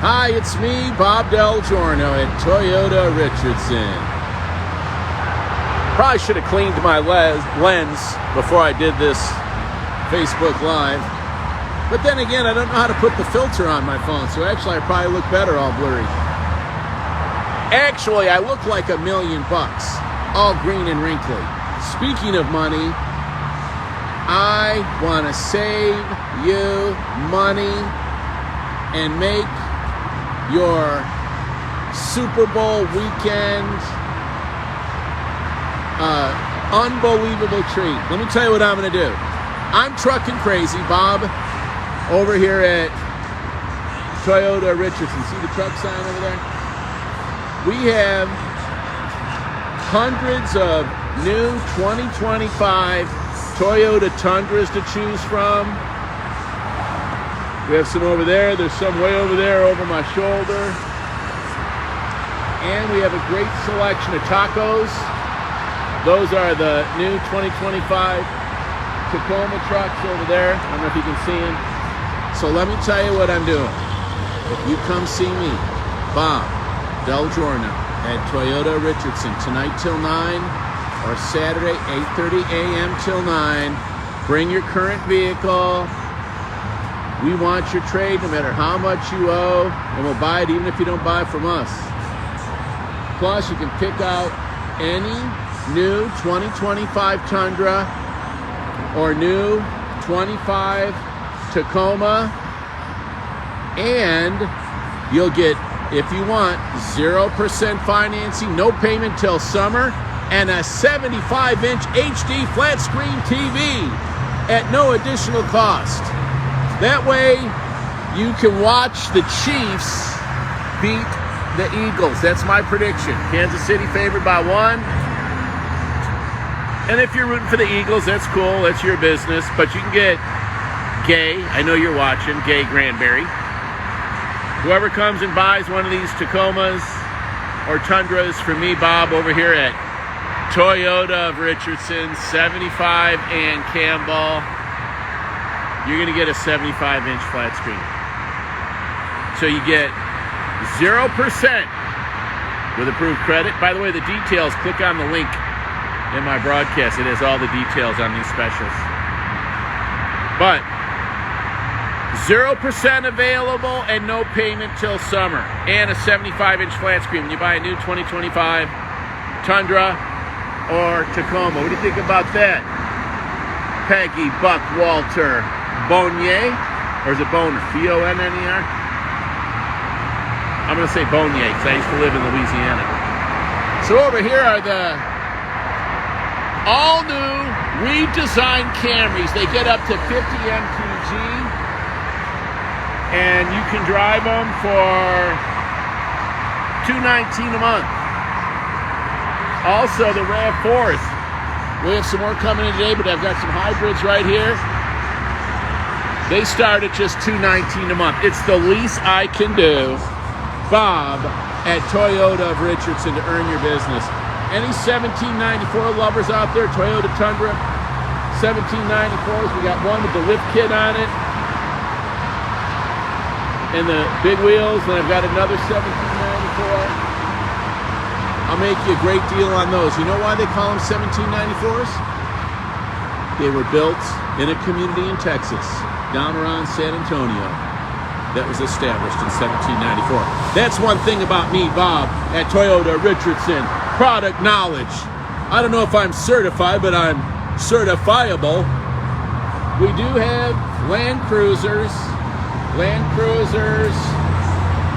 Hi, it's me, Bob Del Giorno at Toyota Richardson. Probably should have cleaned my lens before I did this Facebook Live. But then again, I don't know how to put the filter on my phone, so actually I probably look better all blurry. Actually, I look like $1 million, all green and wrinkly. Speaking of money, I want to save you money and make your Super Bowl weekend unbelievable treat. Let me tell you what I'm going to do. I'm trucking crazy, Bob, over here at Toyota Richardson. See the truck sign over there? We have hundreds of new 2025 Toyota Tundras to choose from. We have some over there. There's some way over there over my shoulder. And we have a great selection of Tacos. Those are the new 2025 Tacoma trucks over there. I don't know if you can see them. So let me tell you what I'm doing. If you come see me, Bob Del Giorno at Toyota Richardson tonight till 9 or Saturday 8:30 a.m. till 9, bring your current vehicle. We want your trade no matter how much you owe, and we'll buy it even if you don't buy it from us. Plus, you can pick out any new 2025 Tundra or new 25 Tacoma, and you'll get, if you want, 0% financing, no payment till summer, and a 75-inch HD flat screen TV at no additional cost. That way, you can watch the Chiefs beat the Eagles. That's my prediction. Kansas City favored by 1. And if you're rooting for the Eagles, that's cool. That's your business. But you can get Gay. I know you're watching. Gay Granberry. Whoever comes and buys one of these Tacomas or Tundras for me, Bob, over here at Toyota of Richardson, 75 and Campbell, you're going to get a 75-inch flat screen. So you get 0% with approved credit. By the way, the details, click on the link in my broadcast. It has all the details on these specials. But 0% available and no payment till summer. And a 75-inch flat screen when you buy a new 2025 Tundra or Tacoma. What do you think about that? Peggy, Buck, Walter, Bonnier, or is it Boner? B-O-N-N-E-R? I'm going to say Bonnier because I used to live in Louisiana. So over here are the all-new redesigned Camrys. They get up to 50 mpg, and you can drive them for $219 a month. Also, the RAV4s. We have some more coming in today, but I've got some hybrids right here. They start at just $219 a month. It's the least I can do, Bob, at Toyota of Richardson to earn your business. Any 1794 lovers out there, Toyota Tundra, 1794s. We got one with the lift kit on it and the big wheels. Then I've got another 1794. I'll make you a great deal on those. You know why they call them 1794s? They were built in a community in Texas, down around San Antonio, that was established in 1794. That's one thing about me, Bob, at Toyota Richardson. Product knowledge. I don't know if I'm certified, but I'm certifiable. We do have Land Cruisers. Land Cruisers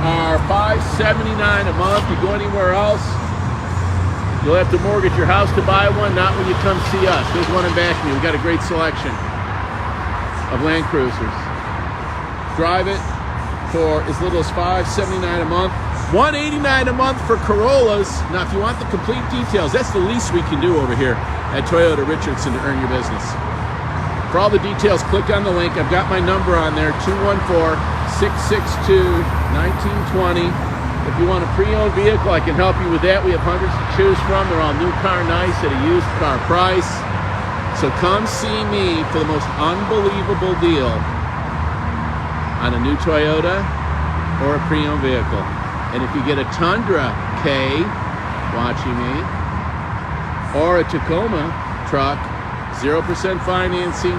are $579 a month. You go anywhere else, you'll have to mortgage your house to buy one, not when you come see us. There's one in back of me. We've got a great selection of Land Cruisers. Drive it for as little as $579 a month. $189 a month for Corollas. Now, if you want the complete details, that's the least we can do over here at Toyota Richardson to earn your business. For all the details, click on the link. I've got my number on there, 214-662-1920. If you want a pre-owned vehicle, I can help you with that. We have hundreds to choose from. They're all new car nice at a used car price. So come see me for the most unbelievable deal on a new Toyota or a pre-owned vehicle. And if you get a Tundra K, watching me, or a Tacoma truck, 0% financing,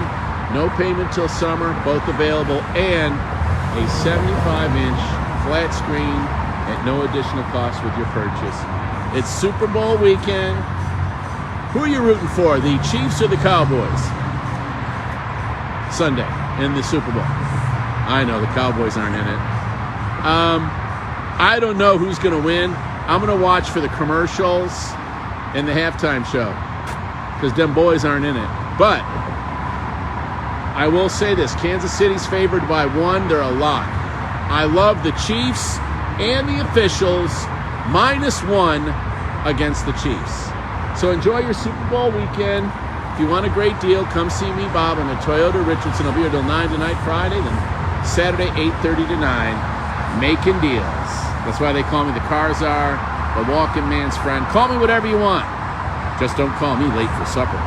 no payment till summer, both available, and a 75-inch flat screen at no additional cost with your purchase. It's Super Bowl weekend. Who are you rooting for, the Chiefs or the Cowboys? Sunday in the Super Bowl. I know the Cowboys aren't in it. I don't know who's going to win. I'm going to watch for the commercials and the halftime show because them boys aren't in it. But I will say this, Kansas City's favored by 1. They're a lock. I love the Chiefs and the officials -1 against the Chiefs. So enjoy your Super Bowl weekend. If you want a great deal, come see me, Bob, on a Toyota Richardson. I'll be here till 9 tonight, Friday, then Saturday, 8:30 to 9, making deals. That's why they call me the Car Czar, the walking man's friend. Call me whatever you want. Just don't call me late for supper.